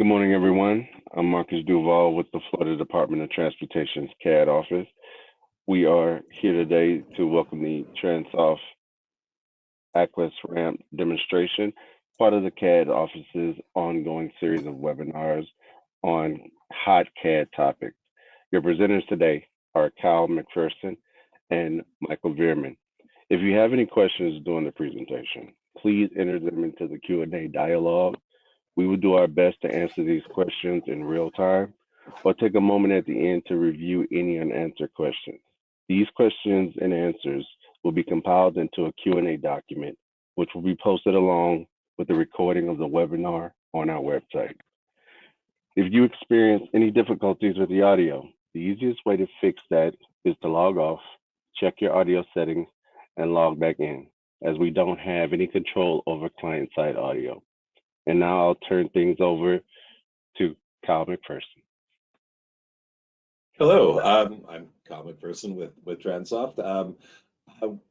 Good morning, everyone. I'm Marcus Duval with the Florida Department of Transportation's CAD office. We are here today to welcome the Transoft Aqcess Ramp demonstration, part of the CAD office's ongoing series of webinars on hot CAD topics. Your presenters today are Kyle McPherson and Michael Veerman. If you have any questions during the presentation, please enter them into the Q&A dialogue. We will do our best to answer these questions in real time or take a moment at the end to review any unanswered questions. These questions and answers will be compiled into a Q&A document, which will be posted along with the recording of the webinar on our website. If you experience any difficulties with the audio, the easiest way to fix that is to log off, check your audio settings, and log back in, as we don't have any control over client-side audio. And now I'll turn things over to Kyle McPherson. Hello, I'm Kyle McPherson with Transoft.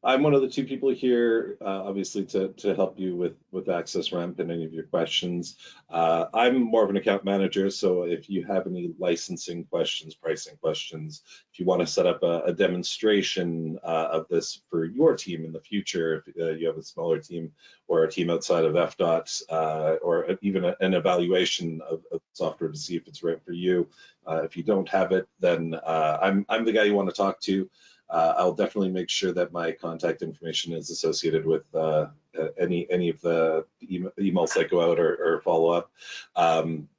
I'm one of the two people here, obviously, to help you with Aqcess Ramp and any of your questions. I'm more of an account manager, so if you have any licensing questions, pricing questions, if you want to set up a demonstration of this for your team in the future, if you have a smaller team or a team outside of FDOT, or even an evaluation of software to see if it's right for you. If you don't have it, then I'm the guy you want to talk to. I'll definitely make sure that my contact information is associated with any of the emails that go out or follow up.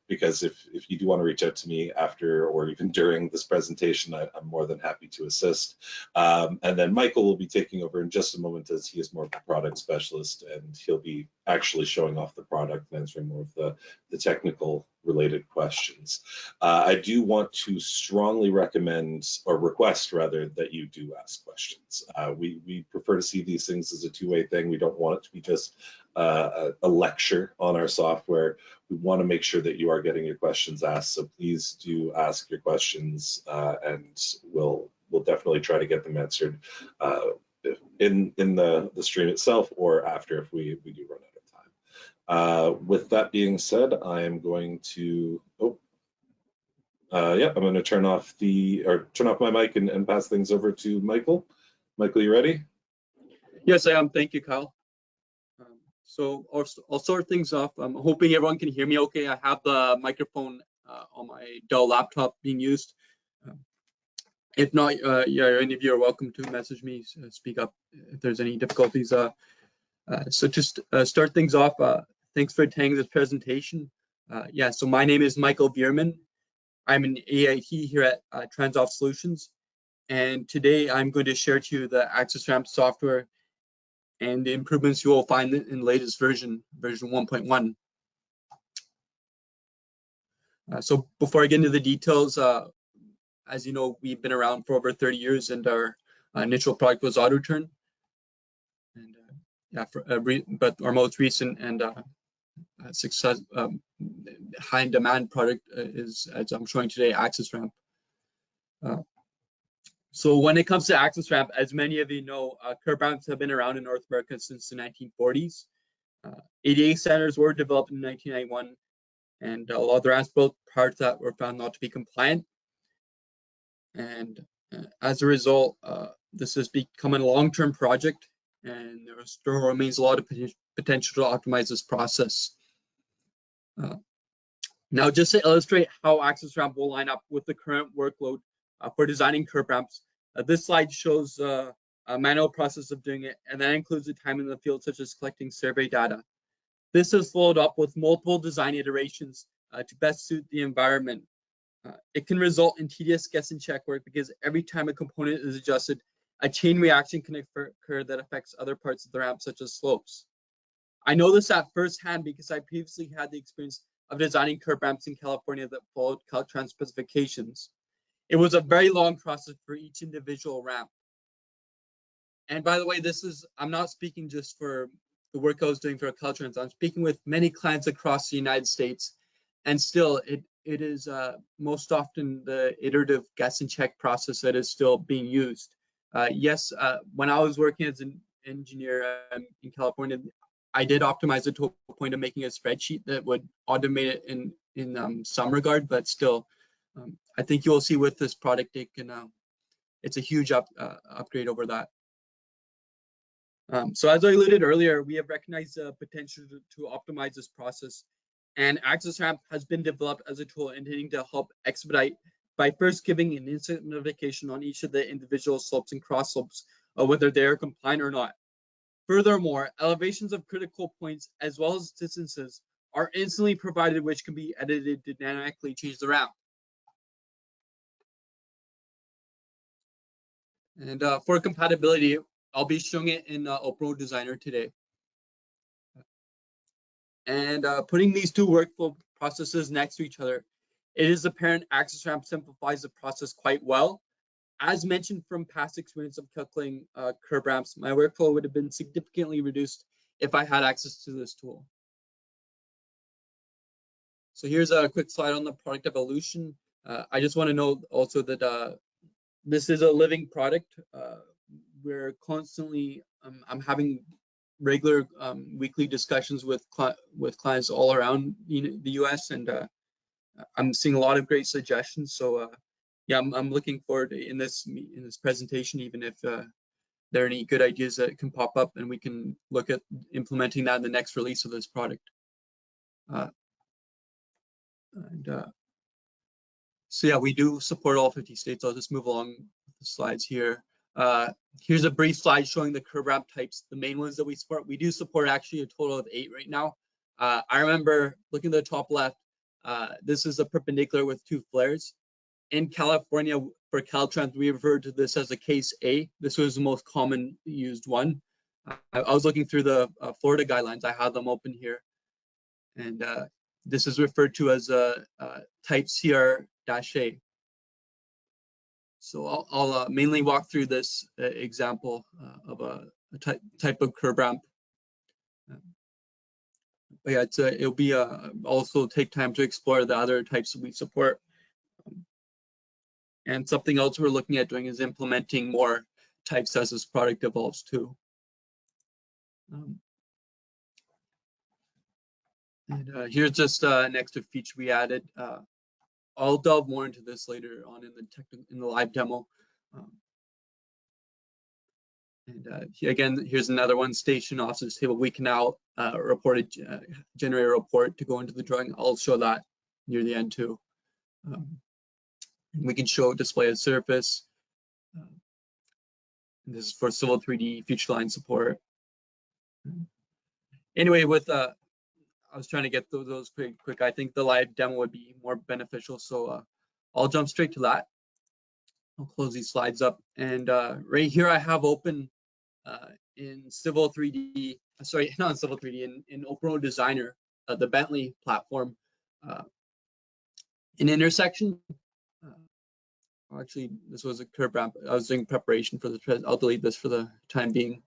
Because if you do want to reach out to me after or even during this presentation, I'm more than happy to assist. And then Michael will be taking over in just a moment, as he is more of a product specialist, and he'll be actually showing off the product and answering more of the technical related questions. I do want to strongly recommend, or request rather, that you do ask questions. We prefer to see these things as a two-way thing. We don't want it to be just a lecture on our software. We want to make sure that you are getting your questions asked, so please do ask your questions, and we'll definitely try to get them answered in the stream itself or after, if we do run out of time. With that being said, I am going to I'm going to turn off my mic and pass things over to Michael. Michael, you ready? Yes, I am. Thank you, Kyle. So I'll start things off. I'm hoping everyone can hear me okay. I have the microphone on my Dell laptop being used. If not, any of you are welcome to message me, speak up if there's any difficulties. So just start things off, thanks for attending this presentation. So my name is Michael Veerman. I'm an AIT here at Transoft Solutions, and today I'm going to share to you the Aqcess Ramp software and the improvements you will find in the latest version 1.1. So before I get into the details, as you know, we've been around for over 30 years, and our initial product was AutoTurn. And but our most recent and success, high demand product is, as I'm showing today, Aqcess Ramp. So when it comes to Aqcess Ramp, as many of you know, curb ramps have been around in North America since the 1940s. ADA standards were developed in 1991, and a lot of the ramps built prior to that were found not to be compliant. And as a result, this has become a long-term project, and there still remains a lot of potential to optimize this process. Now, just to illustrate how Aqcess Ramp will line up with the current workload for designing curb ramps, this slide shows a manual process of doing it, and that includes the time in the field, such as collecting survey data. This is followed up with multiple design iterations to best suit the environment. It can result in tedious guess and check work, because every time a component is adjusted, a chain reaction can occur that affects other parts of the ramp, such as slopes. I know this at first hand because I previously had the experience of designing curb ramps in California that followed Caltrans specifications. It was a very long process for each individual ramp. And by the way, I'm not speaking just for the work I was doing for Caltrans. I'm speaking with many clients across the United States, and still it is most often the iterative guess and check process that is still being used. Yes, when I was working as an engineer in California, I did optimize it to a point of making a spreadsheet that would automate it in some regard, but still, I think you will see with this product, it's a huge upgrade over that. So as I alluded earlier, we have recognized the potential to optimize this process, and Aqcess Ramp has been developed as a tool intending to help expedite by first giving an instant notification on each of the individual slopes and cross slopes of whether they are compliant or not. Furthermore, elevations of critical points as well as distances are instantly provided, which can be edited to dynamically change the ramp. And for compatibility, I'll be showing it in Open Designer today. And putting these two workflow processes next to each other, it is apparent Aqcess Ramp simplifies the process quite well. As mentioned from past experience of calculating curb ramps, my workflow would have been significantly reduced if I had access to this tool. So here's a quick slide on the product evolution. I just want to note also that this is a living product. We're constantly, I'm having regular weekly discussions with clients all around the US, and I'm seeing a lot of great suggestions. So yeah, I'm looking forward to, in this presentation, even if there are any good ideas that can pop up, and we can look at implementing that in the next release of this product. So yeah, we do support all 50 states. I'll just move along the slides here. Here's a brief slide showing the curb ramp types, the main ones that we support. We do support actually a total of 8 right now. I remember looking at the top left, this is a perpendicular with 2 flares. In California, for Caltrans, we referred to this as a case A. This was the most common used one. I was looking through the Florida guidelines. I have them open here. And this is referred to as a type CR-A. So I'll mainly walk through this example of a type of curb ramp. But yeah, it'll be also take time to explore the other types that we support. And something else we're looking at doing is implementing more types as this product evolves too. And here's just an extra feature we added. I'll delve more into this later on in the live demo. Again, here's another one, station office table. We can now generate a report to go into the drawing. I'll show that near the end too. We can show display a surface. This is for Civil 3D future line support. Anyway, I was trying to get those quick. I think the live demo would be more beneficial, so I'll jump straight to that. I'll close these slides up, and right here I have open in Civil 3D. Sorry, not in Civil 3D. In Open Designer, the Bentley platform, an intersection. Actually, this was a curb ramp. I was doing preparation for the. I'll delete this for the time being.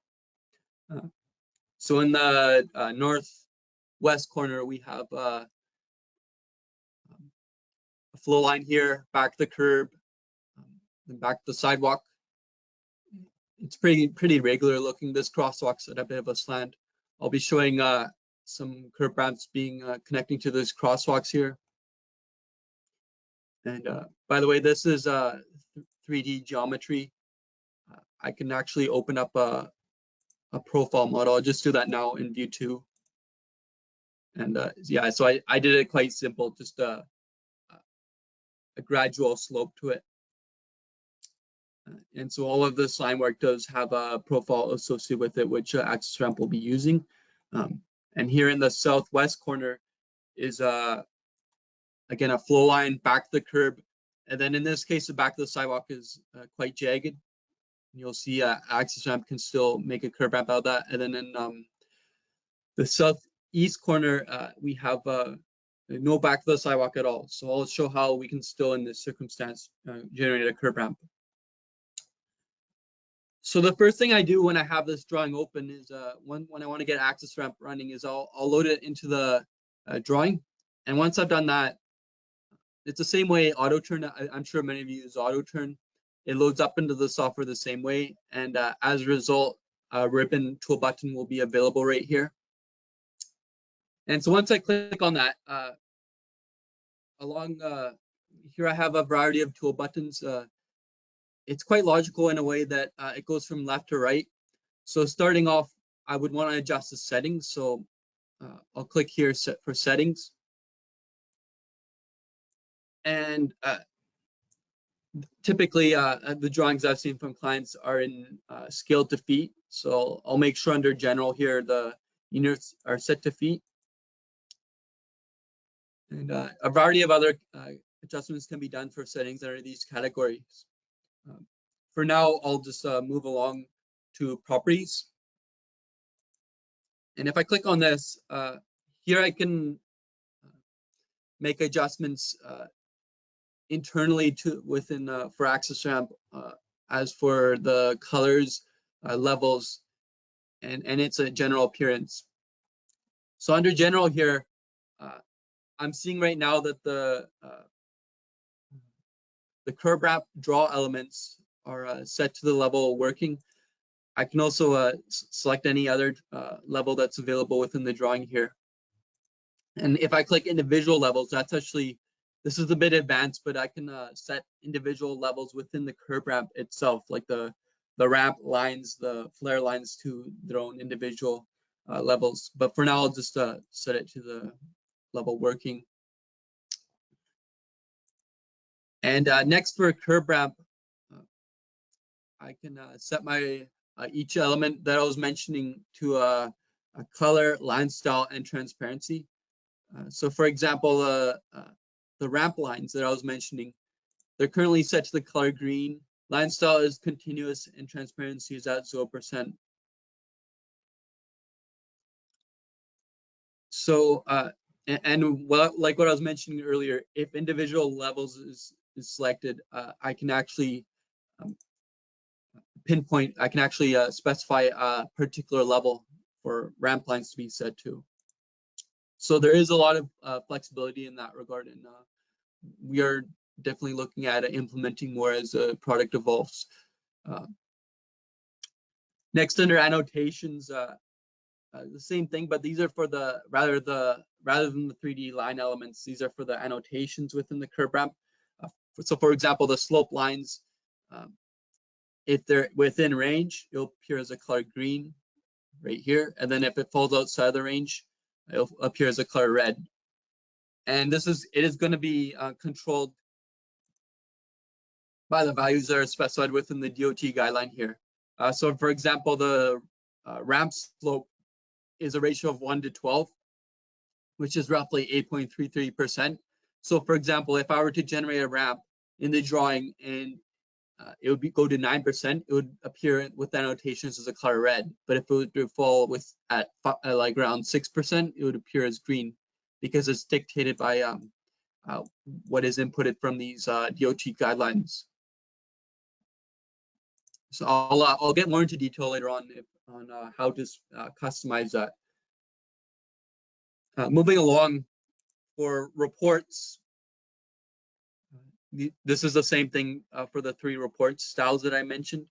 So in the northwest corner, we have a flow line here, back the curb, and back the sidewalk. It's pretty regular looking. This crosswalk's at a bit of a slant. I'll be showing some curb ramps being connecting to those crosswalks here. And by the way, this is 3D geometry. I can actually open up a profile model. I'll just do that now in view 2. And yeah, so I did it quite simple, just a gradual slope to it. And so all of this line work does have a profile associated with it, which Aqcess Ramp will be using. And here in the southwest corner is again a flow line back the curb, and then in this case the back of the sidewalk is quite jagged. And you'll see Aqcess Ramp can still make a curb ramp out of that. And then in the southeast corner we have no back of the sidewalk at all. So I'll show how we can still in this circumstance generate a curb ramp. So the first thing I do when I have this drawing open is when I want to get Aqcess Ramp running is I'll load it into the drawing. And once I've done that, it's the same way AutoTurn. I'm sure many of you use AutoTurn. It loads up into the software the same way. And as a result, a ribbon tool button will be available right here. And so once I click on that, along here I have a variety of tool buttons. It's quite logical in a way that it goes from left to right. So starting off, I would want to adjust the settings. So I'll click here for settings. And typically the drawings I've seen from clients are in scale to feet. So I'll make sure under general here the units are set to feet. And a variety of other adjustments can be done for settings under these categories. For now, I'll just move along to properties. And if I click on this, here I can make adjustments internally to within for Aqcess Ramp as for the colors, levels, and its general appearance. So under general here, I'm seeing right now that the curb ramp draw elements are set to the level working. I can also select any other level that's available within the drawing here. And if I click individual levels, that's actually, this is a bit advanced, but I can set individual levels within the curb ramp itself, like the ramp lines, the flare lines to their own individual levels. But for now, I'll just set it to the level working. And next for a curb ramp, I can set my each element that I was mentioning to a color, line style, and transparency. So for example, the ramp lines that I was mentioning, they're currently set to the color green. Line style is continuous and transparency is at 0%. So, like what I was mentioning earlier, if individual levels is selected, I can actually pinpoint, I can actually specify a particular level for ramp lines to be set to. So there is a lot of flexibility in that regard, and we are definitely looking at implementing more as the product evolves. Next, under annotations, the same thing, but these are for the rather than the 3D line elements. These are for the annotations within the curb ramp. So, for example, the slope lines, if they're within range, it'll appear as a color green right here, and then if it falls outside the range, it'll appear as a color red. And it is going to be controlled by the values that are specified within the DOT guideline here. So for example, the ramp slope is a ratio of 1 to 12, which is roughly 8.33%. So for example, if I were to generate a ramp in the drawing and it would go to 9%, it would appear with annotations as a color red. But if it would to fall at like around 6%, it would appear as green, because it's dictated by what is inputted from these DOT guidelines. So I'll get more into detail later on how to customize that. Moving along for reports, this is the same thing for the 3 report styles that I mentioned.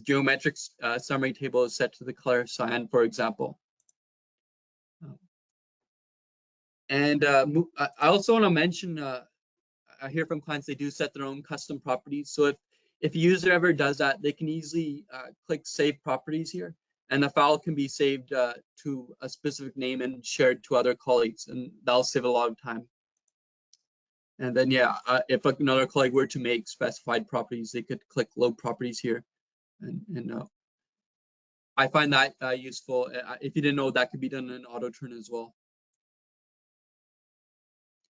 Geometric summary table is set to the color cyan, for example. And I also want to mention, I hear from clients they do set their own custom properties. So if a user ever does that, they can easily click Save Properties here, and the file can be saved to a specific name and shared to other colleagues, and that'll save a lot of time. And then, yeah, if another colleague were to make specified properties, they could click Load Properties here, and I find that useful. If you didn't know, that could be done in auto turn as well.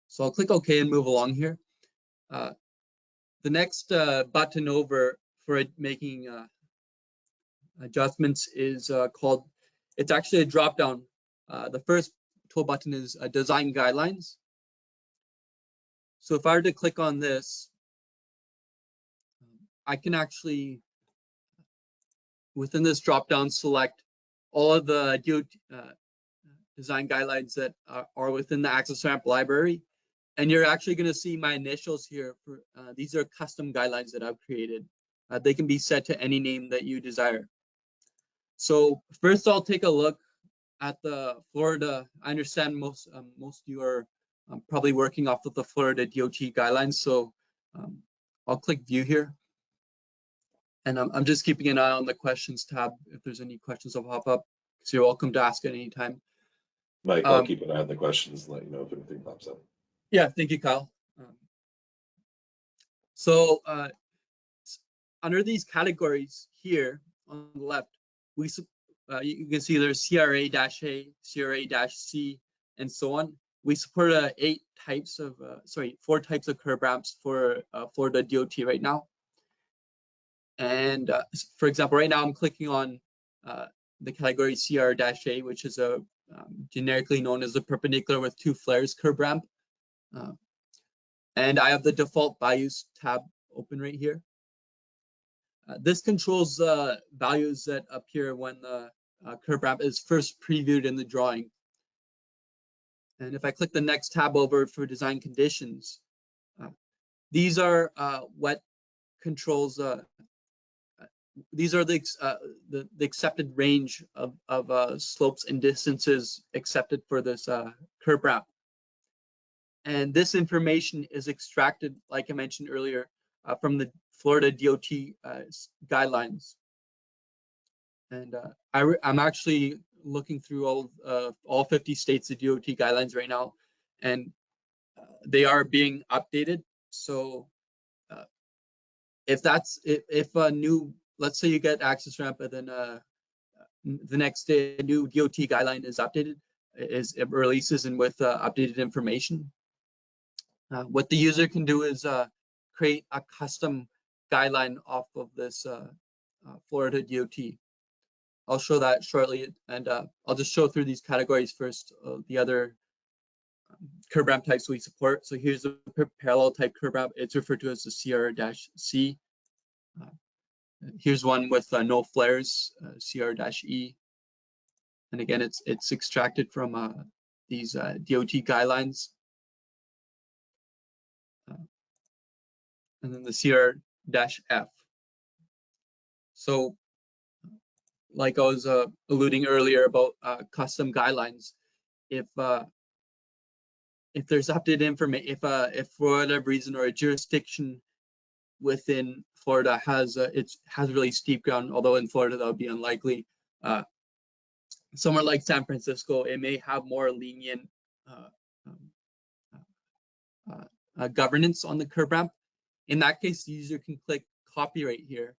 So I'll click OK and move along here. The next button over for making adjustments is called, it's actually a drop down. The first tool button is Design Guidelines. So if I were to click on this, I can actually, within this drop down, select all of the design guidelines that are within the Aqcess Ramp library. And you're actually going to see my initials here. For these are custom guidelines that I've created. They can be set to any name that you desire. So first, I'll take a look at the Florida. I understand most of you are I'm probably working off of the Florida DOT guidelines. So I'll click view here. And I'm just keeping an eye on the questions tab. If there's any questions that pop up, so you're welcome to ask at any time. Mike, I'll keep an eye on the questions and let you know if anything pops up. Yeah, thank you, Kyle. So under these categories here on the left, you can see there's CRA-A, CRA-C, and so on. We support 4 types of curb ramps for Florida DOT right now. And for example, right now I'm clicking on the category CR-A, which is a generically known as a perpendicular with 2 flares curb ramp. And I have the default values tab open right here. This controls values that appear when the curb ramp is first previewed in the drawing. And if I click the next tab over for design conditions, these are what controls. These are the accepted range of slopes and distances accepted for this curb ramp. And this information is extracted, like I mentioned earlier, from the Florida DOT guidelines. And I'm actually looking through all 50 states of DOT guidelines right now, and they are being updated. So if a new, let's say you get access ramp, and then the next day a new DOT guideline is updated, it releases and with updated information. What the user can do is create a custom guideline off of this Florida DOT. I'll show that shortly, and I'll just show through these categories first, the other curb ramp types we support. So here's the parallel type curb ramp. It's referred to as the CR-C. Here's one with no flares, CR-E. And again, it's extracted from these DOT guidelines. And then the CR-F. So like I was alluding earlier about custom guidelines, if there's updated information, if for whatever reason or a jurisdiction within Florida has really steep ground, although in Florida that would be unlikely. Somewhere like San Francisco, it may have more lenient governance on the curb ramp. In that case, the user can click copy right here,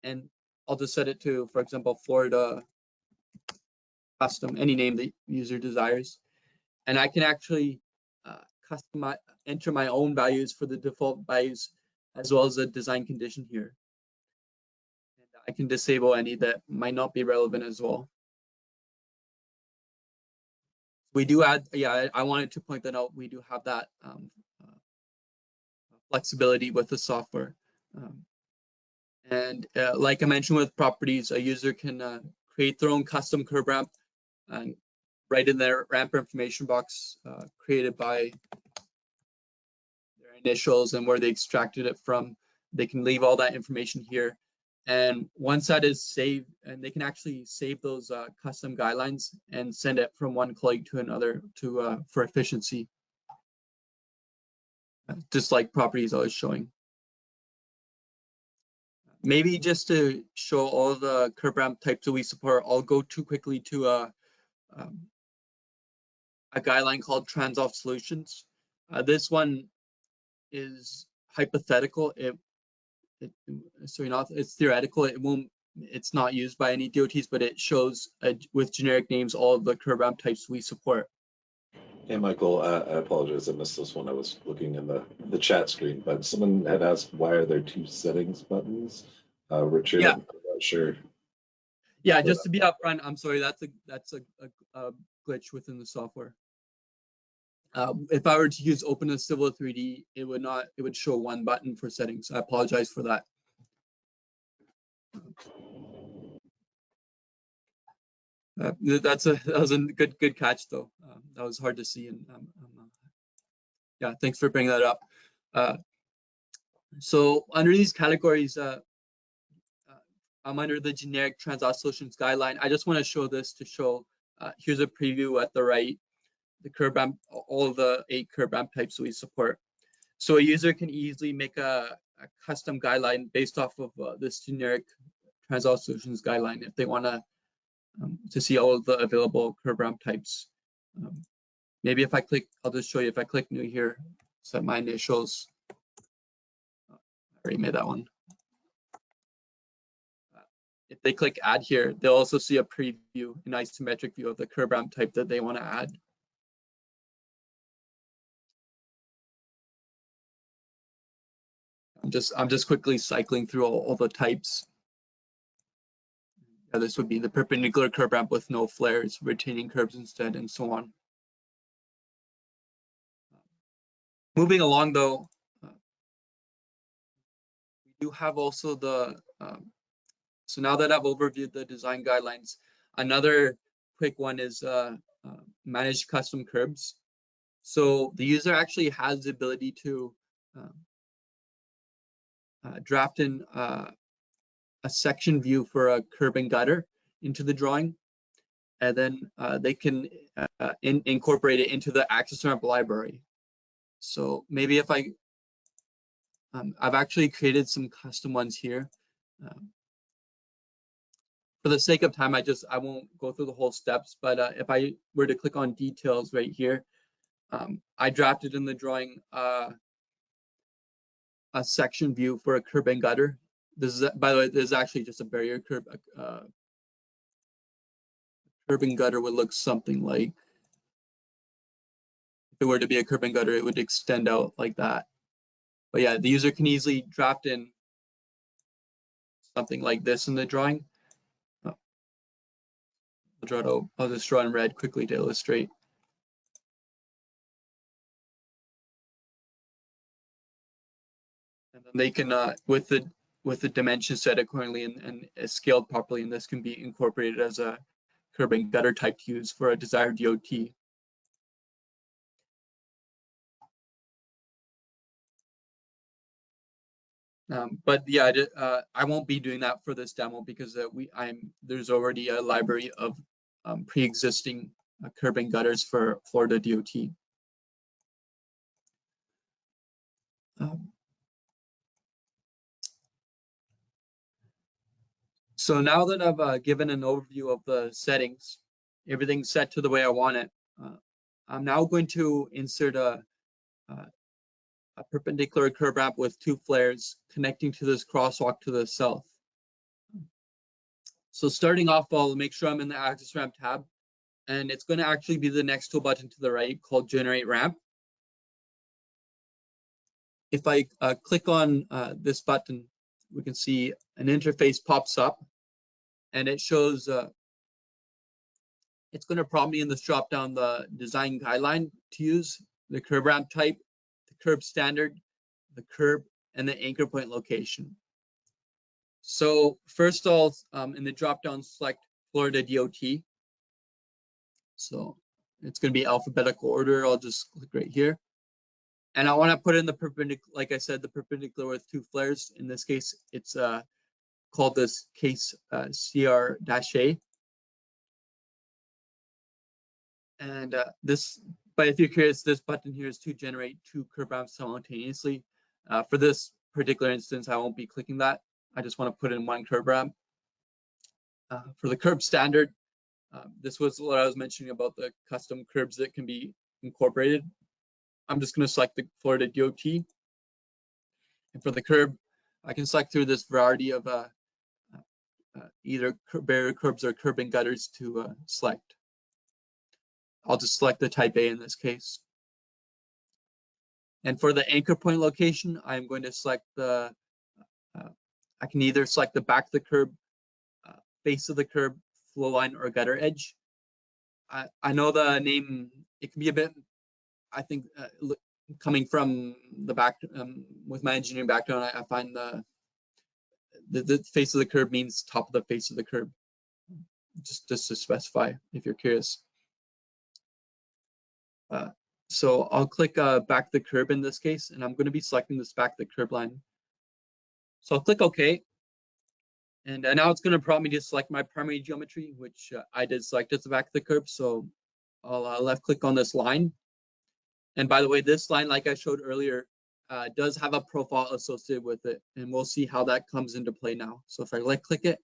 and I'll just set it to, for example, Florida custom, any name the user desires. And I can actually customize, enter my own values for the default values, as well as a design condition here. And I can disable any that might not be relevant as well. We do add, I wanted to point that out, we do have that flexibility with the software. And like I mentioned with properties, a user can create their own custom curb ramp and write in their ramp information box created by their initials and where they extracted it from. They can leave all that information here. And once that is saved, and they can actually save those custom guidelines and send it from one colleague to another for efficiency, just like properties I was showing. Maybe just to show all the curb ramp types that we support, I'll go too quickly to a guideline called Transoft Solutions. This one is hypothetical. It's theoretical. It's not used by any DOTs, but it shows with generic names all of the curb ramp types we support. Hey, Michael, I apologize. I missed this one. I was looking in the chat screen, but someone had asked, why are there 2 settings buttons? Richard, yeah. I'm not sure. Yeah, just to be upfront, I'm sorry, that's a glitch within the software. If I were to use Open as Civil 3D, it would show 1 button for settings. I apologize for that. That was a good catch though. That was hard to see, and yeah, thanks for bringing that up. So under these categories, I'm under the generic Transoft Solutions guideline. I just want to show this to show. Here's a preview at the right. the curb ramp, all of the 8 curb ramp types we support. So a user can easily make a custom guideline based off of this generic Transoft Solutions guideline if they want to see all of the available curb ramp types. Maybe if I click, I'll just show you if I click new here, set my initials. I already made that one. If they click add here, they'll also see a preview, an isometric view of the curb ramp type that they want to add. I'm just quickly cycling through all the types. Yeah, this would be the perpendicular curb ramp with no flares, retaining curbs instead, and so on. Moving along though, we do have also the, so now that I've overviewed the design guidelines, another quick one is manage custom curbs. So the user actually has the ability to draft in a section view for a curb and gutter into the drawing, and then they can incorporate it into the Aqcess Ramp library. So maybe if I've actually created some custom ones here. For the sake of time, I won't go through the whole steps, but if I were to click on details right here, I drafted in the drawing a section view for a curb and gutter. This is, by the way, this is actually just a barrier curb. Curb and gutter would look something like, if it were to be a curb and gutter, it would extend out like that. But yeah, the user can easily draft in something like this in the drawing. I'll just draw in red quickly to illustrate. And then they can, with the dimensions set accordingly and scaled properly, and this can be incorporated as a curb and gutter type to use for a desired DOT. But yeah, I won't be doing that for this demo because there's already a library of pre-existing curb and gutters for Florida DOT. So now that I've given an overview of the settings, everything's set to the way I want it. I'm now going to insert a perpendicular curb ramp with 2 flares connecting to this crosswalk to the south. So starting off, I'll make sure I'm in the Aqcess Ramp tab, and it's going to actually be the next tool button to the right called Generate Ramp. If I click on this button, we can see an interface pops up, and it shows it's going to prompt me in this drop down the design guideline to use, the curb ramp type, the curb standard, the curb, and the anchor point location. So first I'll in the drop down select Florida DOT. So it's going to be alphabetical order. I'll just click right here. And I want to put in the perpendicular, like I said, the perpendicular with 2 flares. In this case, it's called this case CR-A. And but if you're curious, this button here is to generate 2 curb ramps simultaneously. For this particular instance, I won't be clicking that. I just want to put in 1 curb ramp. For the curb standard, this was what I was mentioning about the custom curbs that can be incorporated. I'm just going to select the Florida DOT. And for the curb, I can select through this variety of either barrier curbs or curb and gutters to select. I'll just select the type A in this case. And for the anchor point location, I'm going to select the, I can either select the back of the curb, face of the curb, flow line, or gutter edge. I know the name, it can be a bit, I think, coming from the back, with my engineering background, I find the face of the curb means top of the face of the curb, just to specify if you're curious. So I'll click back the curb in this case, and I'm going to be selecting this back the curb line. So I'll click OK. And now it's going to prompt me to select my primary geometry, which I did select at the back of the curb. So I'll left click on this line. And by the way, this line, like I showed earlier, does have a profile associated with it, and we'll see how that comes into play now. So if I right click it,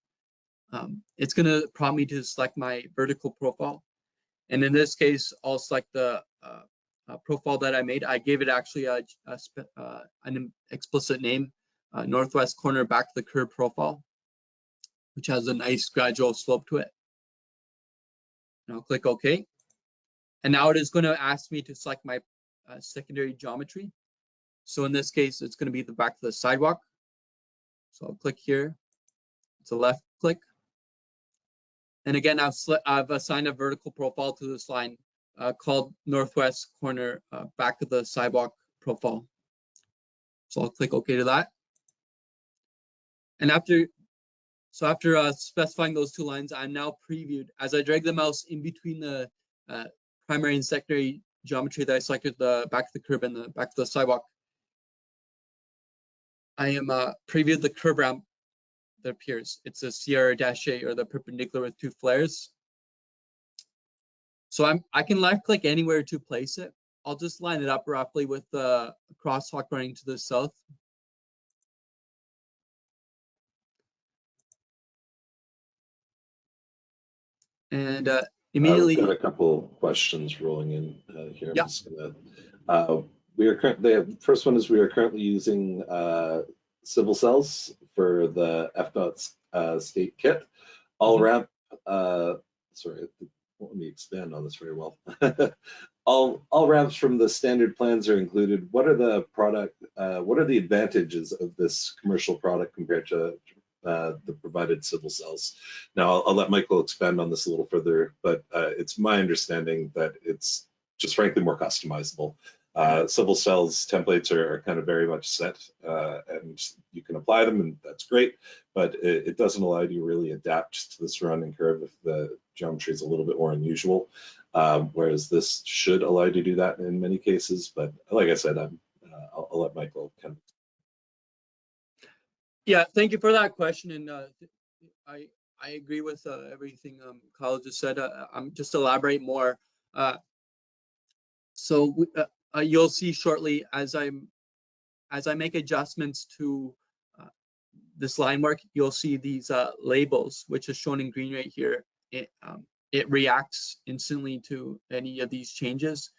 it's going to prompt me to select my vertical profile. And in this case, I'll select the profile that I made. I gave it actually an explicit name, northwest corner back to the curb profile, which has a nice gradual slope to it. And I'll click OK. And now it is going to ask me to select my secondary geometry. So in this case, it's going to be the back of the sidewalk. So I'll click here. It's a left click. And again, I've assigned a vertical profile to this line called northwest corner back of the sidewalk profile. So I'll click OK to that. And after specifying those two lines, I'm now previewed. As I drag the mouse in between the primary and secondary geometry that I selected, the back of the curb and the back of the sidewalk, I am previewed the curb ramp that appears. It's a CR-A, or the perpendicular with two flares. So I can left click anywhere to place it. I'll just line it up roughly with the crosswalk running to the south. And immediately, I've got a couple questions rolling in here. Yeah. I'm just gonna. We are currently. The first one is we are currently using civil cells for the FDOT state kit. All ramp. Sorry, let me expand on this very well. all ramps from the standard plans are included. What are the what are the advantages of this commercial product compared to the provided civil cells? Now, I'll let Michael expand on this a little further, but it's my understanding that it's just frankly more customizable. Civil cells templates are kind of very much set, and you can apply them, and that's great, but it doesn't allow you to really adapt to the surrounding curve if the geometry is a little bit more unusual, whereas this should allow you to do that in many cases. But like I said, I'll let Michael kind of. Yeah, thank you for that question, and I agree with everything Kyle just said. I'm just elaborate more. So you'll see shortly as I make adjustments to this line work, you'll see these labels, which is shown in green right here. It reacts instantly to any of these changes.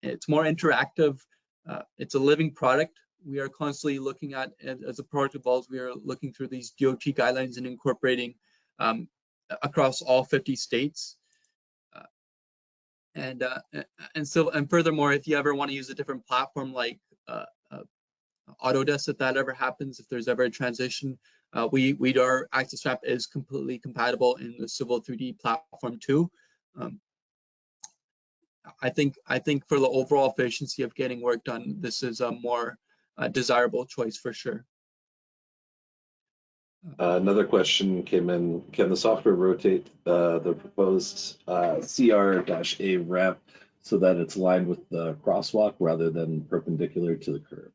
It's more interactive. It's a living product. We are constantly looking at, as the product evolves, we are looking through these DOT guidelines and incorporating across all 50 states. And furthermore, if you ever want to use a different platform like Autodesk, if that ever happens, if there's ever a transition, our Aqcess Ramp is completely compatible in the Civil 3D platform too. I think for the overall efficiency of getting work done, this is a more desirable choice for sure. Another question came in. Can the software rotate the proposed CR-A ramp so that it's aligned with the crosswalk rather than perpendicular to the curb?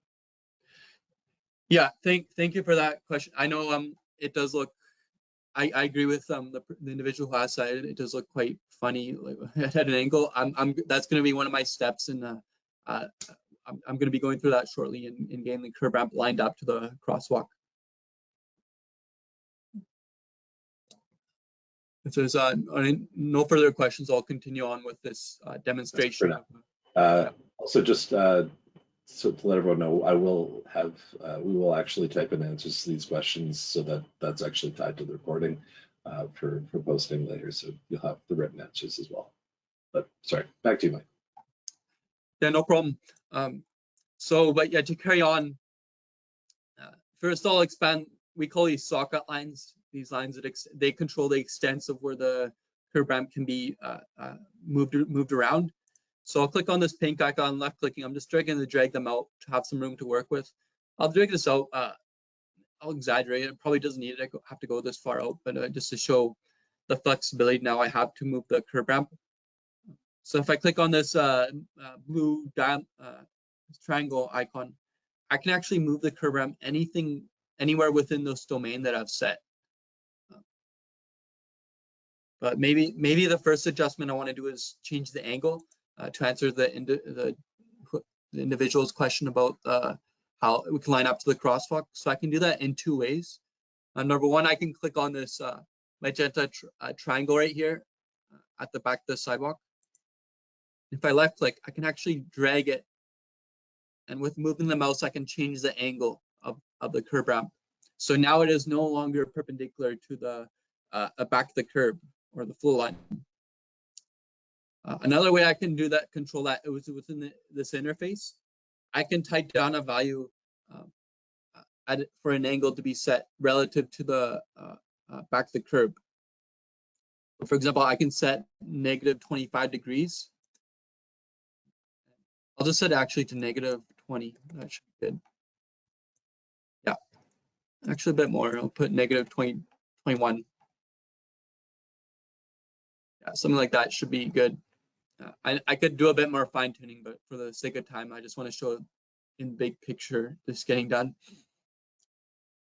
Yeah, thank you for that question. I know it does look, I agree with the individual who asked that. It does look quite funny, like, at an angle. That's going to be one of my steps, and I'm going to be going through that shortly in getting the curb ramp lined up to the crosswalk. If there's no further questions, I'll continue on with this demonstration. Also, just so to let everyone know, we will actually type in answers to these questions so that that's actually tied to the recording for posting later. So you'll have the written answers as well. But sorry, back to you, Mike. Yeah, no problem. But yeah, to carry on, first I'll expand. We call these socket lines. These lines that they control the extents of where the curb ramp can be moved around. So I'll click on this pink icon, left clicking. I'm just drag them out to have some room to work with. I'll drag this out. I'll exaggerate. It probably doesn't need it. I have to go this far out, but just to show the flexibility now I have to move the curb ramp. So if I click on this blue triangle icon, I can actually move the curb ramp anywhere within this domain that I've set. But maybe the first adjustment I want to do is change the angle to answer the individual's question about how we can line up to the crosswalk. So I can do that in two ways. Number one, I can click on this magenta triangle right here at the back of the sidewalk. If I left click, I can actually drag it, and with moving the mouse, I can change the angle of the curb ramp. So now it is no longer perpendicular to the back of the curb or the flow line. Another way I can do that, control that, is within this interface. I can type down a value for an angle to be set relative to the back of the curb. For example, I can set -25 degrees. I'll just set it actually to -20. That should be good. Yeah, actually a bit more. I'll put -20, 21. Yeah, something like that should be good. I could do a bit more fine tuning, but for the sake of time, I just want to show in big picture this getting done.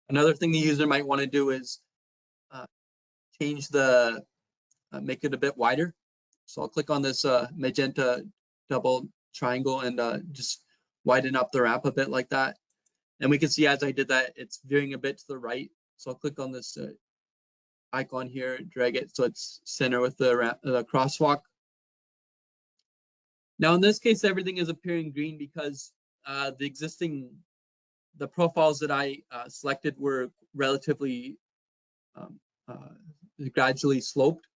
Another thing the user might want to do is change the, make it a bit wider. So I'll click on this magenta double triangle and just widen up the ramp a bit like that. And we can see as I did that, it's veering a bit to the right. So I'll click on this icon here, drag it so it's center with the crosswalk. Now in this case, everything is appearing green because the profiles that I selected were relatively gradually sloped.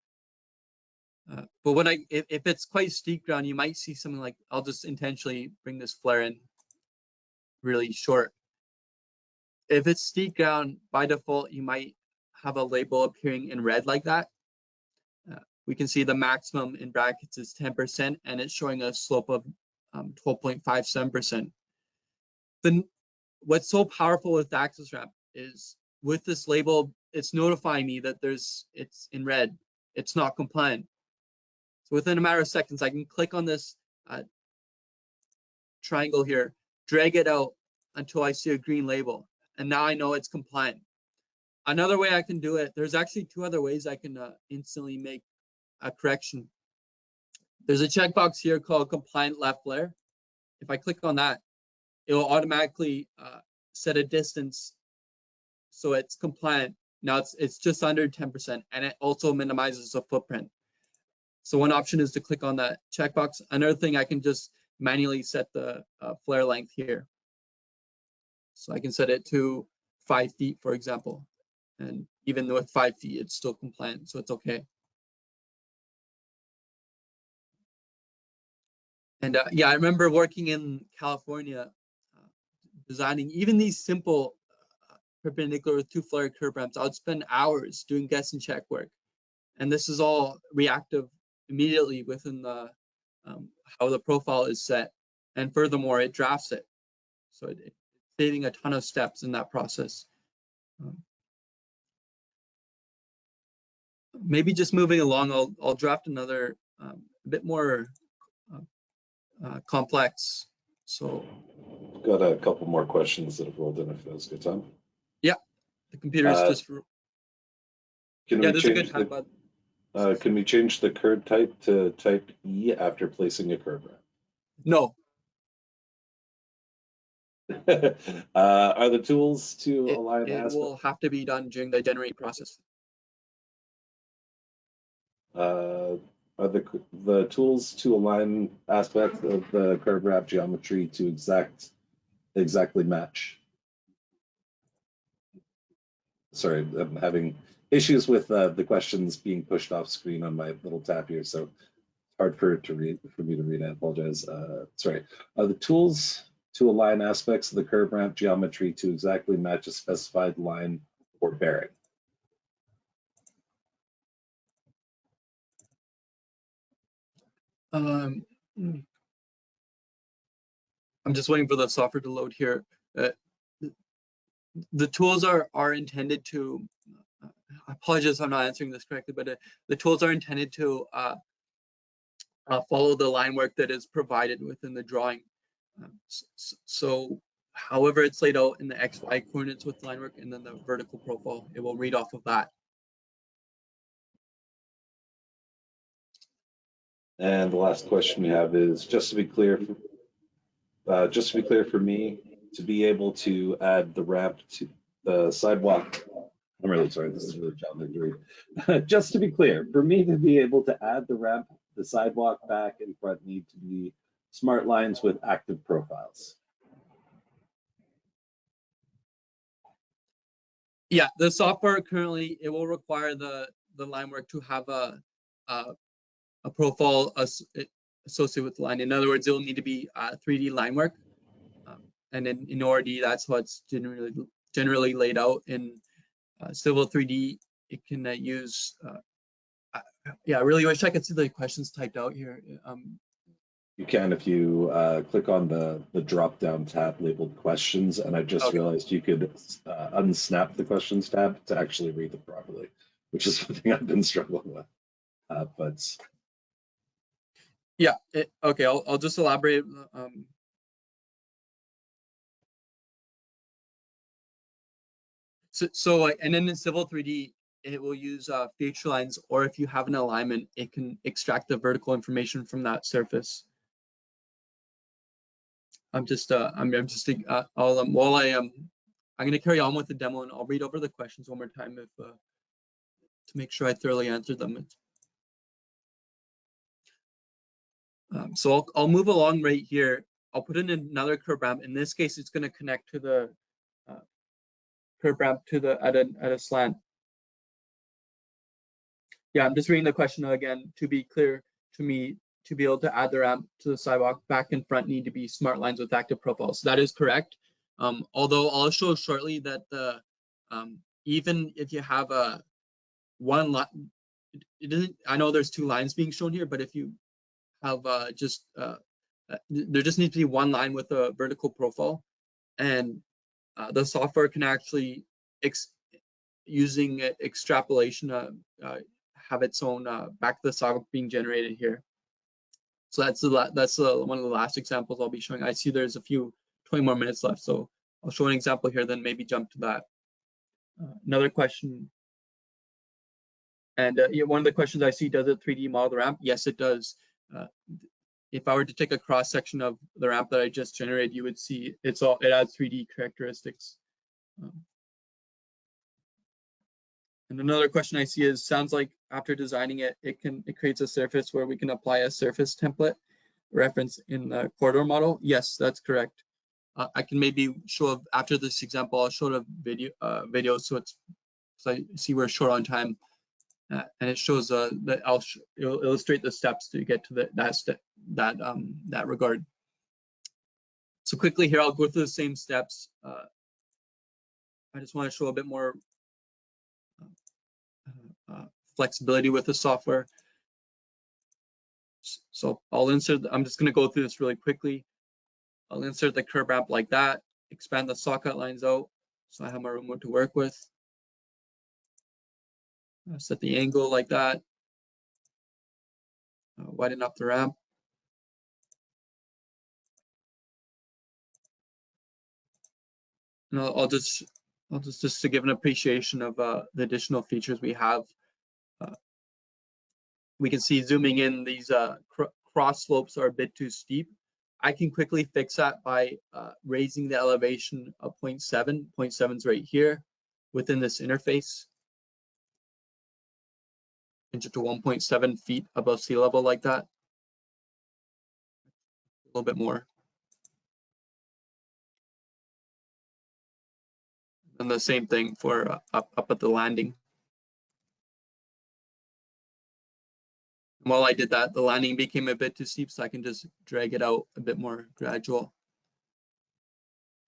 But when if it's quite steep ground, you might see something like, I'll just intentionally bring this flare in really short. If it's steep ground, by default, you might have a label appearing in red like that. We can see the maximum in brackets is 10%, and it's showing a slope of 12.57%. Then what's so powerful with the access ramp is with this label, it's notifying me that it's in red, it's not compliant. So within a matter of seconds, I can click on this triangle here, drag it out until I see a green label, and now I know it's compliant. Another way I can do it, there's actually two other ways I can instantly make a correction. There's a checkbox here called compliant left flare. If I click on that, it will automatically set a distance so it's compliant. Now it's just under 10%, and it also minimizes the footprint. So one option is to click on that checkbox. Another thing, I can just manually set the flare length here. So I can set it to 5 feet, for example. And even with 5 feet, it's still compliant, so it's okay. And yeah, I remember working in California, designing even these simple perpendicular two flare curb ramps. I would spend hours doing guess and check work. And this is all reactive immediately within the how the profile is set. And furthermore, it drafts it. So it's saving a ton of steps in that process. Maybe just moving along, I'll draft another a bit more complex. So got a couple more questions that have rolled in, if that was a good time. Yeah, the computer's just. Yeah, this is a good time, bud. Can we change the curb type to type E after placing a curb ramp? No. Are the tools to align aspects? It will have to be done during the generate process. Are the tools to align aspects of the curb ramp geometry to exactly match? Sorry, I'm having issues with the questions being pushed off screen on my little tab here, so it's hard for me to read. I apologize. Sorry. Are the tools to align aspects of the curb ramp geometry to exactly match a specified line or bearing? I'm just waiting for the software to load here. The tools are intended to, I apologize if I'm not answering this correctly, but the tools are intended to follow the line work that is provided within the drawing. So however it's laid out in the XY coordinates with line work and then the vertical profile, it will read off of that. And the last question we have is, just to be clear for me, to be able to add the ramp to the sidewalk. I'm really sorry, this is really challenging to read. Just to be clear, for me to be able to add the ramp, the sidewalk back and front need to be smart lines with active profiles. Yeah, the software currently, it will require the line work to have a profile associated with the line. In other words, it will need to be 3D line work. And in ORD, that's what's generally laid out. In Civil 3D, it can use, yeah, I really wish I could see the questions typed out here. You can if you click on the drop-down tab labeled questions, and I just realized you could unsnap the questions tab to actually read them properly, which is something I've been struggling with. But yeah, okay, I'll just elaborate. So and then in Civil 3D, it will use feature lines, or if you have an alignment, it can extract the vertical information from that surface. I'm going to carry on with the demo, and I'll read over the questions one more time if to make sure I thoroughly answered them. So I'll move along right here. I'll put in another curb ramp. In this case, it's going to connect to the curb ramp at a slant. Yeah, I'm just reading the question again. To be clear to me, to be able to add the ramp to the sidewalk, back and front need to be smart lines with active profiles. So that is correct. Although I'll show shortly that the even if you have a one line, I know there's two lines being shown here, but if you have there just needs to be one line with a vertical profile, and the software can actually using extrapolation have its own back to the sidewalk being generated here. So that's one of the last examples I'll be showing. I see there's a few 20 more minutes left, so I'll show an example here, then maybe jump to that. Another question, and one of the questions I see, does it 3D model the ramp? Yes, it does. If I were to take a cross section of the ramp that I just generated, you would see it adds 3D characteristics. And another question I see is, sounds like after designing it, it creates a surface where we can apply a surface template reference in the corridor model. Yes, that's correct. I can maybe show after this example, I'll show the video so I see we're short on time, and it shows that it'll illustrate the steps to get to that regard. So quickly here, I'll go through the same steps. I just want to show a bit more flexibility with the software. So I'm just going to go through this really quickly. I'll insert the curb ramp like that, expand the socket lines out so I have my room to work with. Set the angle like that. Widen up the ramp. And I'll just to give an appreciation of the additional features we have. We can see zooming in, these cross slopes are a bit too steep. I can quickly fix that by raising the elevation of 0.7. 0.7 is right here within this interface. Inch it to 1.7 feet above sea level like that. A little bit more. And the same thing for up at the landing. And while I did that, the landing became a bit too steep, so I can just drag it out a bit more gradual.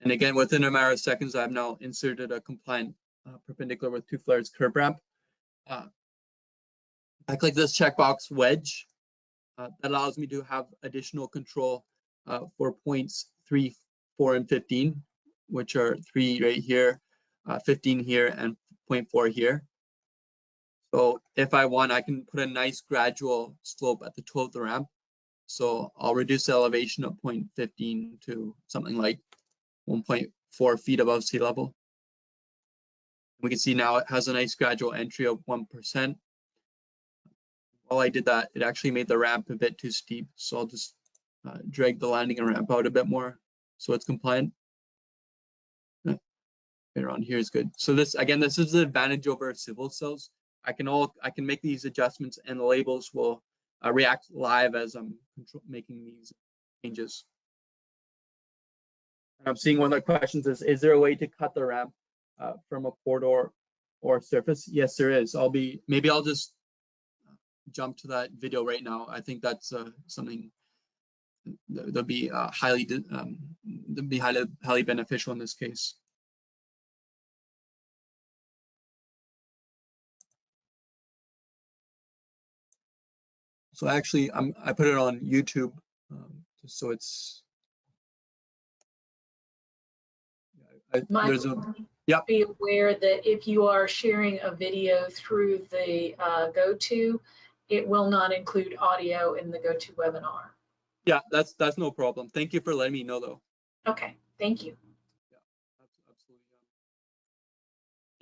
And again, within a matter of seconds, I've now inserted a compliant perpendicular with 2 flares curb ramp. I click this checkbox wedge. That allows me to have additional control for points 3, 4, and 15, which are 3 right here, 15 here, and 0.4 here. So if I want, I can put a nice gradual slope at the toe of the ramp. So I'll reduce the elevation of 0.15 to something like 1.4 feet above sea level. We can see now it has a nice gradual entry of 1%. while I did that, it actually made the ramp a bit too steep. So I'll just drag the landing and ramp out a bit more so it's compliant. Around here is good. So this, again, this is the advantage over civil cells. I can make these adjustments and the labels will react live as I'm making these changes. And I'm seeing one of the questions is there a way to cut the ramp from a corridor or surface? Yes, there is. Maybe I'll just jump to that video right now. I think that's something that'll be highly beneficial in this case. So actually, I put it on YouTube just so it's. Be aware that if you are sharing a video through the GoTo, it will not include audio in the GoTo webinar. Yeah, that's no problem. Thank you for letting me know, though. Okay, thank you. Yeah, absolutely.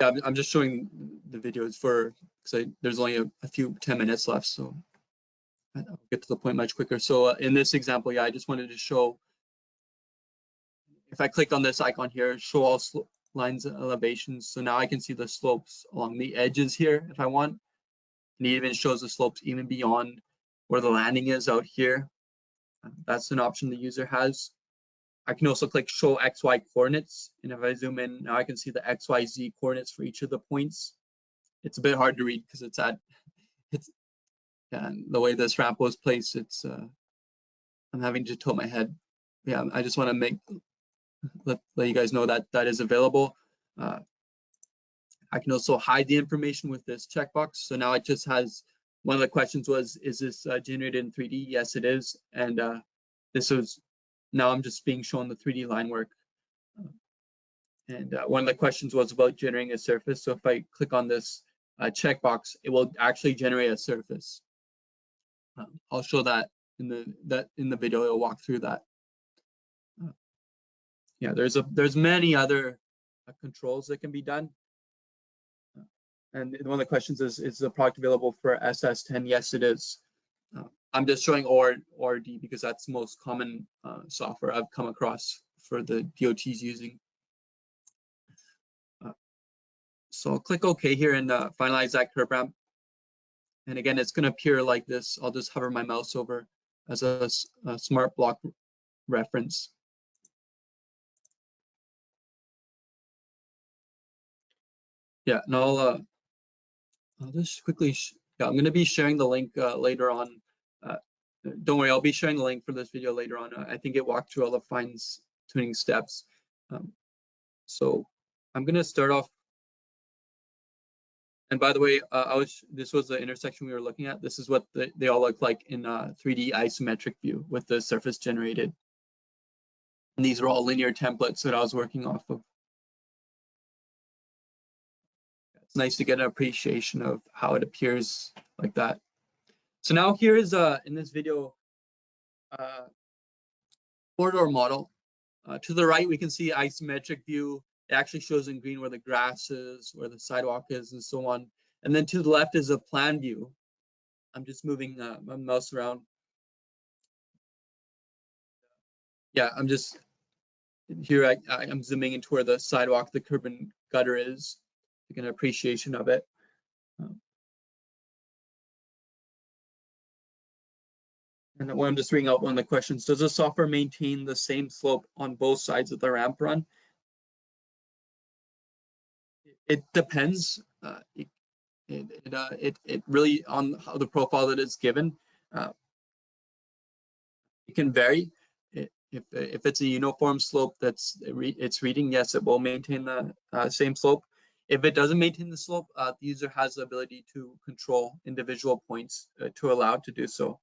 Yeah, I'm just showing the videos because there's only a few 10 minutes left, so I'll get to the point much quicker. So in this example, yeah, I just wanted to show. If I click on this icon here, show all lines and elevations. So now I can see the slopes along the edges here if I want. And it even shows the slopes even beyond where the landing is out here. That's an option the user has. I can also click show XY coordinates. And if I zoom in, now I can see the XYZ coordinates for each of the points. It's a bit hard to read because and the way this ramp was placed, I'm having to tilt my head. Yeah, I just want to let you guys know that that is available. I can also hide the information with this checkbox. So now it just has, one of the questions was, is this generated in 3D? Yes, it is. And now I'm just being shown the 3D line work. And one of the questions was about generating a surface. So if I click on this checkbox, it will actually generate a surface. I'll show that in the video. It'll walk through that. Yeah, there's many other controls that can be done. And one of the questions is the product available for SS10? Yes, it is. I'm just showing ORD because that's the most common software I've come across for the DOTs using. So I'll click OK here and finalize that curb ramp. And again, it's going to appear like this. I'll just hover my mouse over as a smart block reference. Yeah, and I'll just quickly, I'm going to be sharing the link later on. Don't worry, I'll be sharing the link for this video later on. I think it walked through all the fine tuning steps. So I'm going to start off. And by the way, this was the intersection we were looking at. This is what they all look like in 3D isometric view with the surface generated. And these are all linear templates that I was working off of. It's nice to get an appreciation of how it appears like that. So now here is in this video corridor model. To the right, we can see isometric view. It actually shows in green where the grass is, where the sidewalk is, and so on. And then to the left is a plan view. I'm just moving my mouse around. Yeah, I'm just here. I'm zooming into where the sidewalk, the curb and gutter is, to get an appreciation of it. And when I'm just reading out one of the questions, does the software maintain the same slope on both sides of the ramp run? It depends. It really on how the profile that is given. It can vary. If it's a uniform slope it's reading, yes, it will maintain the same slope. If it doesn't maintain the slope, the user has the ability to control individual points to allow it to do so.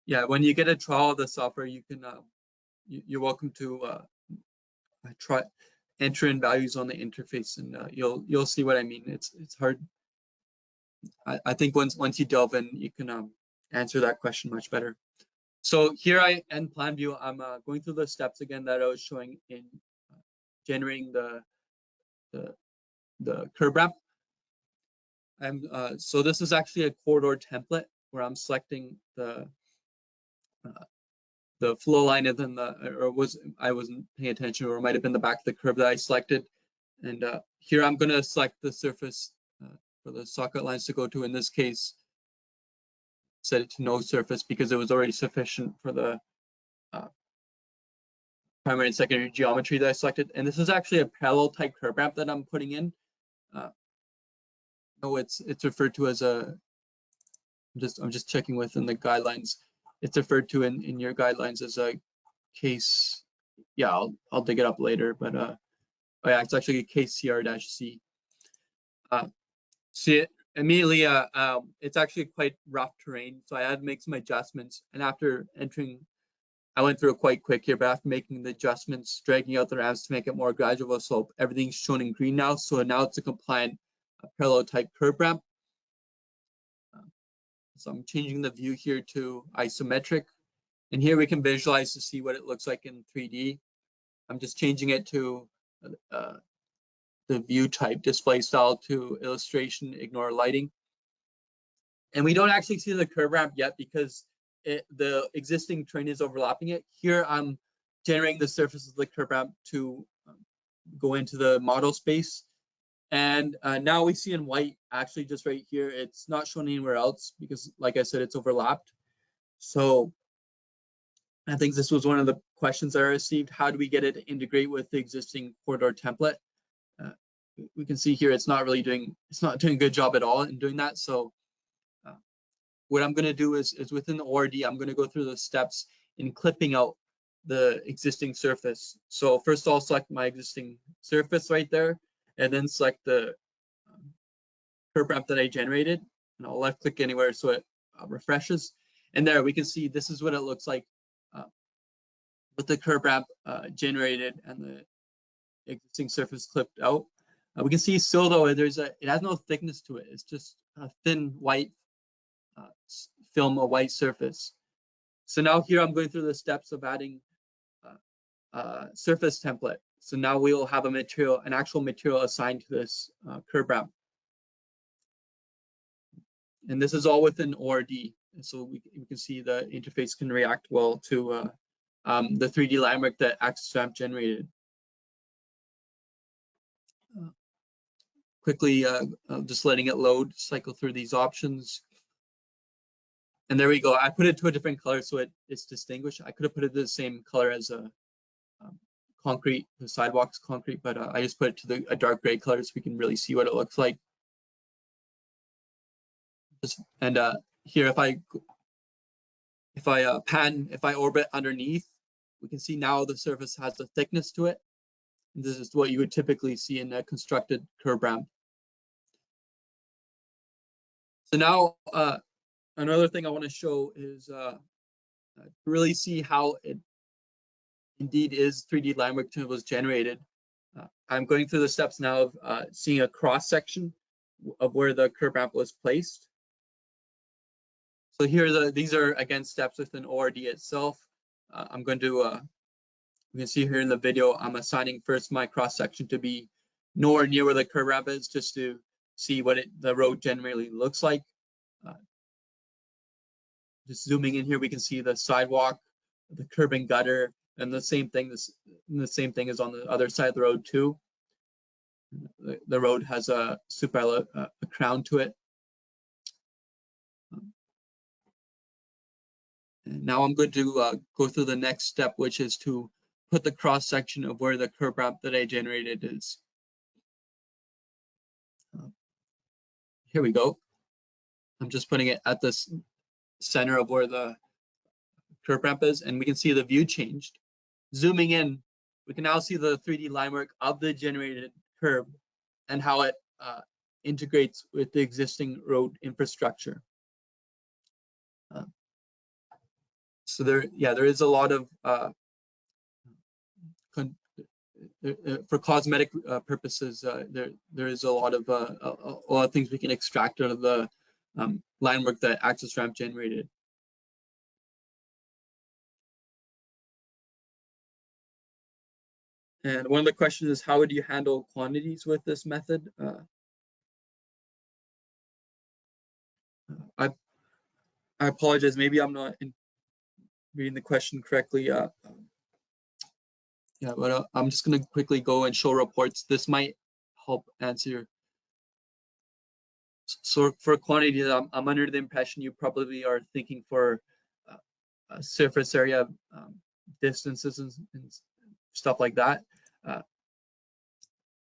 Yeah, when you get a trial of the software, you can you're welcome to try enter in values on the interface, and you'll see what I mean. It's hard. I think once you delve in, you can answer that question much better. So here I end plan view. I'm going through the steps again that I was showing in generating the curb ramp. So this is actually a corridor template where I'm selecting the flow line, and then I wasn't paying attention, or it might have been the back of the curve that I selected. And here I'm going to select the surface for the socket lines to go to. In this case, set it to no surface because it was already sufficient for the primary and secondary geometry that I selected. And this is actually a parallel type curb ramp that I'm putting in. No, it's referred to as a. I'm just checking within the guidelines. It's referred to in your guidelines as a case. Yeah, I'll dig it up later, but oh yeah, it's actually a case CR-C. See it immediately. It's actually quite rough terrain, so I had to make some adjustments. And after entering, I went through it quite quick here, but after making the adjustments, dragging out the ramps to make it more gradual of a slope, everything's shown in green now. So now it's a compliant parallel type curb ramp. So I'm changing the view here to isometric, and here we can visualize to see what it looks like in 3D. I'm just changing it to the view type, display style to illustration, ignore lighting. And we don't actually see the curb ramp yet because the existing terrain is overlapping it. Here I'm generating the surface of the curb ramp to go into the model space. And now we see in white, actually just right here, it's not shown anywhere else because, like I said, it's overlapped. So I think this was one of the questions I received. How do we get it to integrate with the existing corridor template? We can see here it's not doing a good job at all in doing that. So what I'm going to do is within the ORD, I'm going to go through the steps in clipping out the existing surface. So first I'll select my existing surface right there, and then select the curb ramp that I generated, and I'll left click anywhere so it refreshes. And there we can see this is what it looks like with the curb ramp generated and the existing surface clipped out. We can see still though it has no thickness to it. It's just a thin white film, a white surface. So now here I'm going through the steps of adding surface template. So now we will have an actual material assigned to this curb ramp. And this is all within ORD. And so we can see the interface can react well to the 3D line work that Aqcess Ramp generated. Quickly, just letting it load, cycle through these options. And there we go. I put it to a different color so it's distinguished. I could have put it the same color as a concrete, the sidewalk's concrete, but I just put it to a dark gray color so we can really see what it looks like. And here, if I orbit underneath, we can see now the surface has a thickness to it. And this is what you would typically see in a constructed curb ramp. So now, another thing I want to show is to really see how it indeed is 3D line work was generated. I'm going through the steps now of seeing a cross section of where the curb ramp was placed. So here, these are again steps within ORD itself. I'm going to, you can see here in the video, I'm assigning first my cross section to be nowhere near where the curb ramp is, just to see what the road generally looks like. Just zooming in here, we can see the sidewalk, the curb and gutter, and the same thing. The same thing is on the other side of the road too. The road has a crown to it. And now I'm going to go through the next step, which is to put the cross section of where the curb ramp that I generated is. Here we go. I'm just putting it at this center of where the curb ramp is, and we can see the view changed. Zooming in, we can now see the 3D line work of the generated curb and how it integrates with the existing road infrastructure. So there is a lot of for cosmetic purposes. There is a lot of things we can extract out of the line work that Aqcess Ramp generated. And one of the questions is, how would you handle quantities with this method? I apologize, maybe I'm not reading the question correctly. Yeah, but I'm just going to quickly go and show reports. This might help answer. So for quantities, I'm under the impression you probably are thinking for surface area, distances and stuff like that.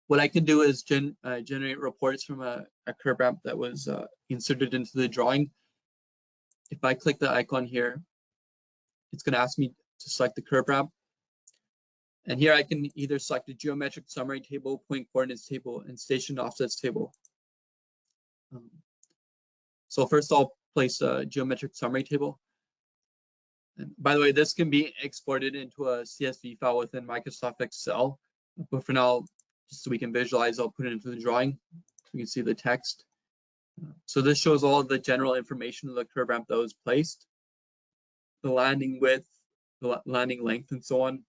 What I can do is generate reports from a curb ramp that was inserted into the drawing. If I click the icon here, it's going to ask me to select the curb ramp. And here I can either select a geometric summary table, point coordinates table, and station offsets table. So first I'll place a geometric summary table. And by the way, this can be exported into a CSV file within Microsoft Excel. But for now, just so we can visualize, I'll put it into the drawing so we can see the text. So this shows all of the general information of the curb ramp that was placed, the landing width, the landing length, and so on.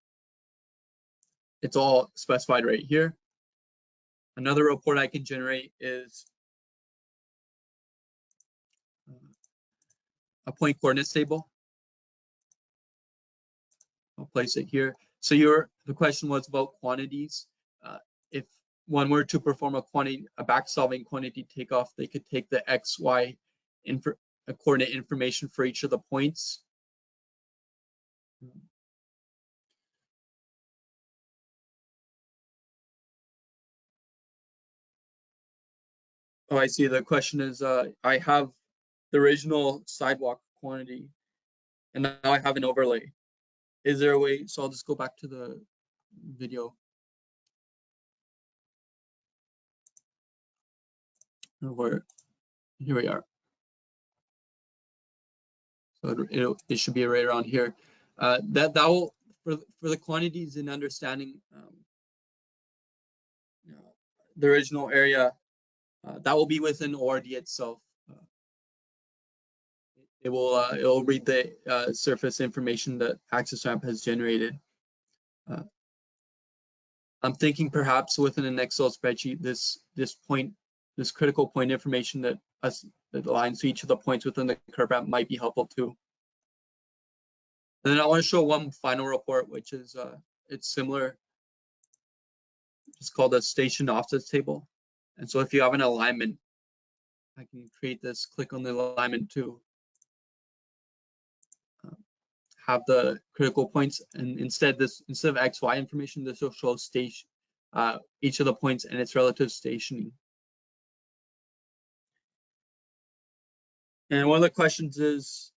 It's all specified right here. Another report I can generate is a point coordinates table. I'll place it here. So the question was about quantities. If one were to perform a back solving quantity takeoff, they could take the X, Y coordinate information for each of the points. Oh, I see. The question is, I have the original sidewalk quantity, and now I have an overlay. Is there a way? So I'll just go back to the video. Here we are. So it should be right around here. That will for the quantities and understanding the original area. That will be within ORD itself. It will read the surface information that Aqcess Ramp has generated. I'm thinking perhaps within an Excel spreadsheet, this critical point information that aligns to each of the points within the curb ramp might be helpful too. And then I want to show one final report, which is it's similar. It's called a station offsets table. And so if you have an alignment, I can create this, click on the alignment to have the critical points, and instead of XY information, this will show station each of the points and its relative stationing. And one of the questions is,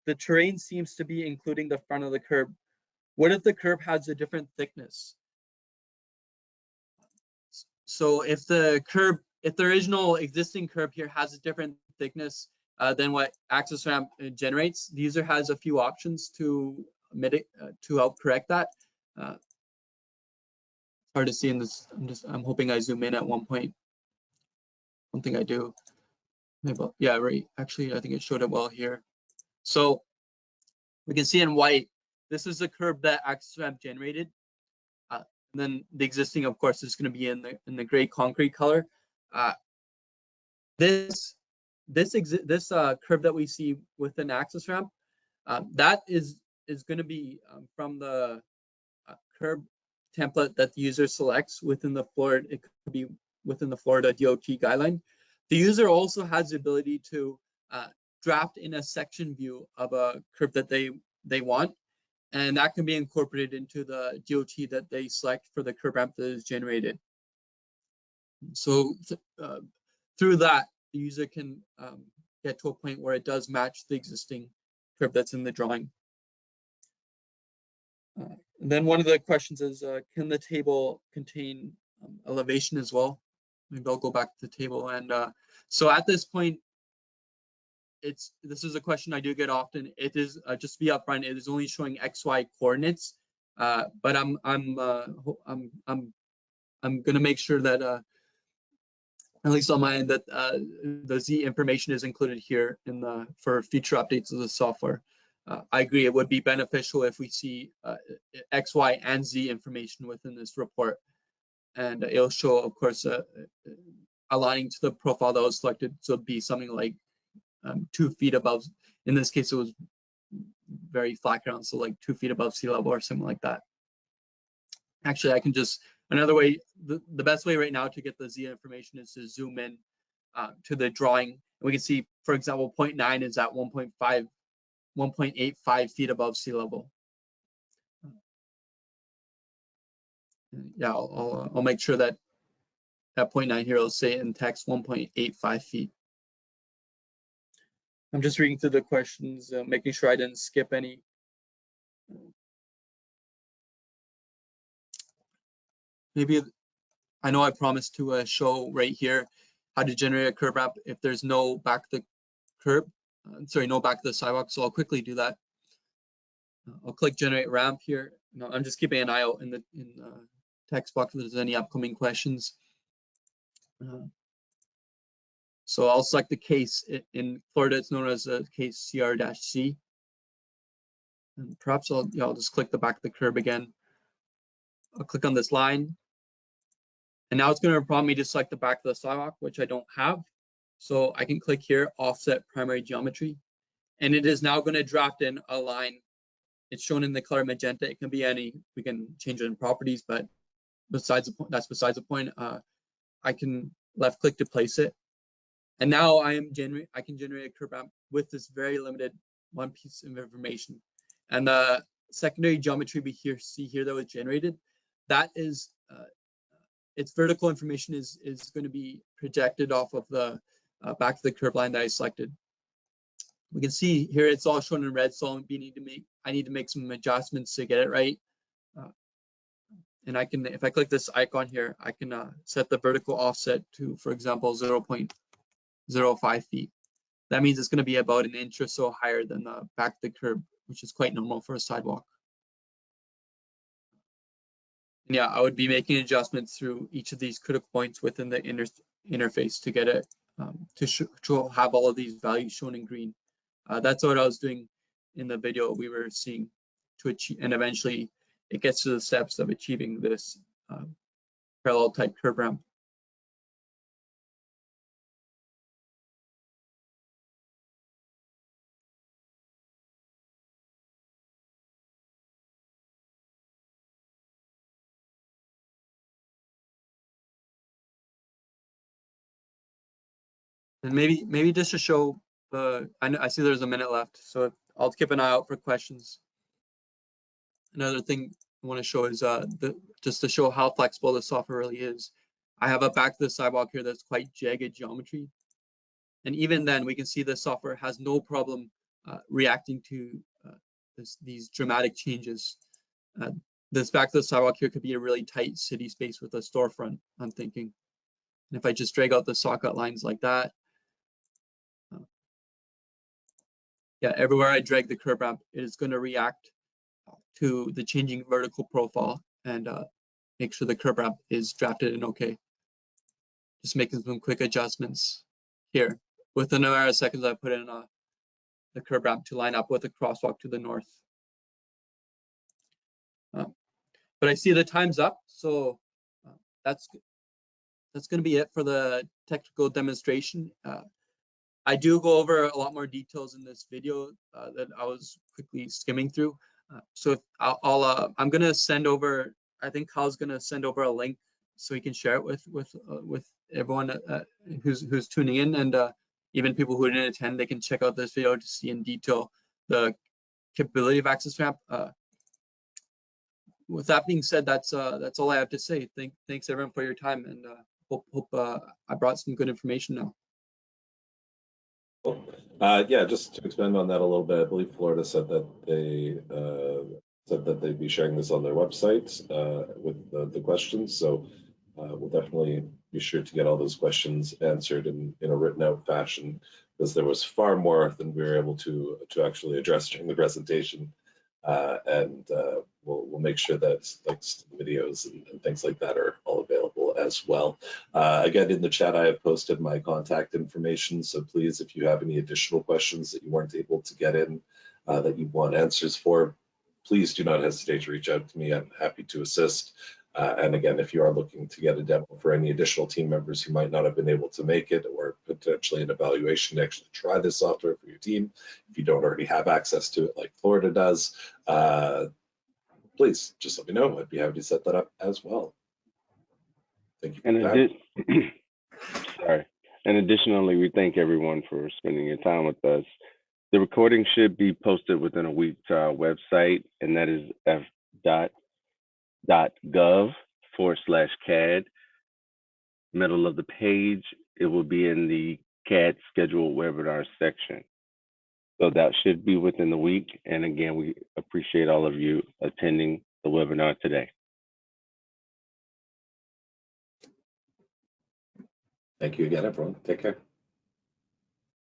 the terrain seems to be including the front of the curb. What if the curb has a different thickness? So if the original existing curb here has a different thickness than what Aqcess Ramp generates, the user has a few options to help correct that. Hard to see in this. I'm hoping I zoom in at one point. One thing I do. Maybe, yeah, right. Actually, I think it showed it well here. So we can see in white, this is the curb that Aqcess Ramp generated. And then the existing, of course, is going to be in the gray concrete color. This curb that we see within Aqcess Ramp, that is going to be from the curb template that the user selects within the Florida. It could be within the Florida DOT guideline. The user also has the ability to draft in a section view of a curb that they want, and that can be incorporated into the DOT that they select for the curb ramp that is generated. So through that, the user can get to a point where it does match the existing curb that's in the drawing. Then one of the questions is, can the table contain elevation as well? Maybe I'll go back to the table. And so at this point, this is a question I do get often. It is just to be upfront, it is only showing XY coordinates, but I'm going to make sure that at least on my end that the Z information is included here for future updates of the software. I agree, it would be beneficial if we see X, Y, and Z information within this report, and it'll show, of course, aligning to the profile that was selected. So it'd be something like 2 feet above. In this case, it was very flat ground, so like 2 feet above sea level or something like that. Actually, I can just, another way, the best way right now to get the Z information is to zoom in to the drawing. And we can see, for example, 0.9 is at 1.85 feet above sea level. Yeah, I'll make sure that at 0.9 here, I'll say in text 1.85 feet. I'm just reading through the questions, making sure I didn't skip any. Maybe, I know I promised to show right here how to generate a curb ramp if there's no back to the curb, no back to the sidewalk. So I'll quickly do that. I'll click generate ramp here. No, I'm just keeping an eye out in the text box if there's any upcoming questions. So I'll select the case. In Florida, it's known as a case CR-C. And perhaps I'll just click the back of the curb again. I'll click on this line. And now it's going to prompt me to select the back of the sidewalk, which I don't have. So I can click here, offset primary geometry. And it is now going to draft in a line. It's shown in the color magenta. It can be any, we can change it in properties, but besides the point, that's besides the point. I can left click to place it. And now I can generate a curb ramp with this very limited one piece of information. And the secondary geometry we see here that was generated, that is, its vertical information is going to be projected off of the back of the curb line that I selected. We can see here it's all shown in red, so I need to make some adjustments to get it right. And I can, if I click this icon here, I can set the vertical offset to, for example, 0.05 feet. That means it's going to be about an inch or so higher than the back of the curb, which is quite normal for a sidewalk. And yeah, I would be making adjustments through each of these critical points within the interface to get it to have all of these values shown in green. That's what I was doing in the video we were seeing to achieve, and eventually it gets to the steps of achieving this parallel type curb ramp. And maybe just to show, I see there's a minute left, so I'll keep an eye out for questions. Another thing I want to show is just to show how flexible the software really is. I have a back to the sidewalk here that's quite jagged geometry. And even then, we can see the software has no problem reacting to these dramatic changes. This back to the sidewalk here could be a really tight city space with a storefront, I'm thinking. And if I just drag out the socket lines like that, yeah, everywhere I drag the curb ramp, it is going to react to the changing vertical profile and make sure the curb ramp is drafted in okay. Just making some quick adjustments here. Within a matter of seconds, I put in the curb ramp to line up with the crosswalk to the north. But I see the time's up, so that's going to be it for the technical demonstration. I do go over a lot more details in this video that I was quickly skimming through. So if I'm going to send over, I think Kyle's going to send over a link so he can share it with everyone who's tuning in, and even people who didn't attend, they can check out this video to see in detail the capability of Aqcess Ramp. With that being said, that's all I have to say. Thanks everyone for your time, and hope I brought some good information now. Cool. Yeah, just to expand on that a little bit, I believe Florida said that they'd be sharing this on their website with the questions. So we'll definitely be sure to get all those questions answered in a written out fashion, because there was far more than we were able to actually address during the presentation. And we'll make sure that videos and things like that are all available as well. Again, in the chat, I have posted my contact information. So please, if you have any additional questions that you weren't able to get in, that you want answers for, please do not hesitate to reach out to me. I'm happy to assist. And again, if you are looking to get a demo for any additional team members who might not have been able to make it, or potentially an evaluation to actually try this software for your team, if you don't already have access to it like Florida does, please just let me know. I'd be happy to set that up as well. Thank you for your time. Sorry. And additionally, we thank everyone for spending your time with us. The recording should be posted within a week to our website, and that is FDOT.gov/CAD. Middle of the page, it will be in the CAD scheduled webinar section. So that should be within the week. And again, we appreciate all of you attending the webinar today. Thank you again, everyone. Take care.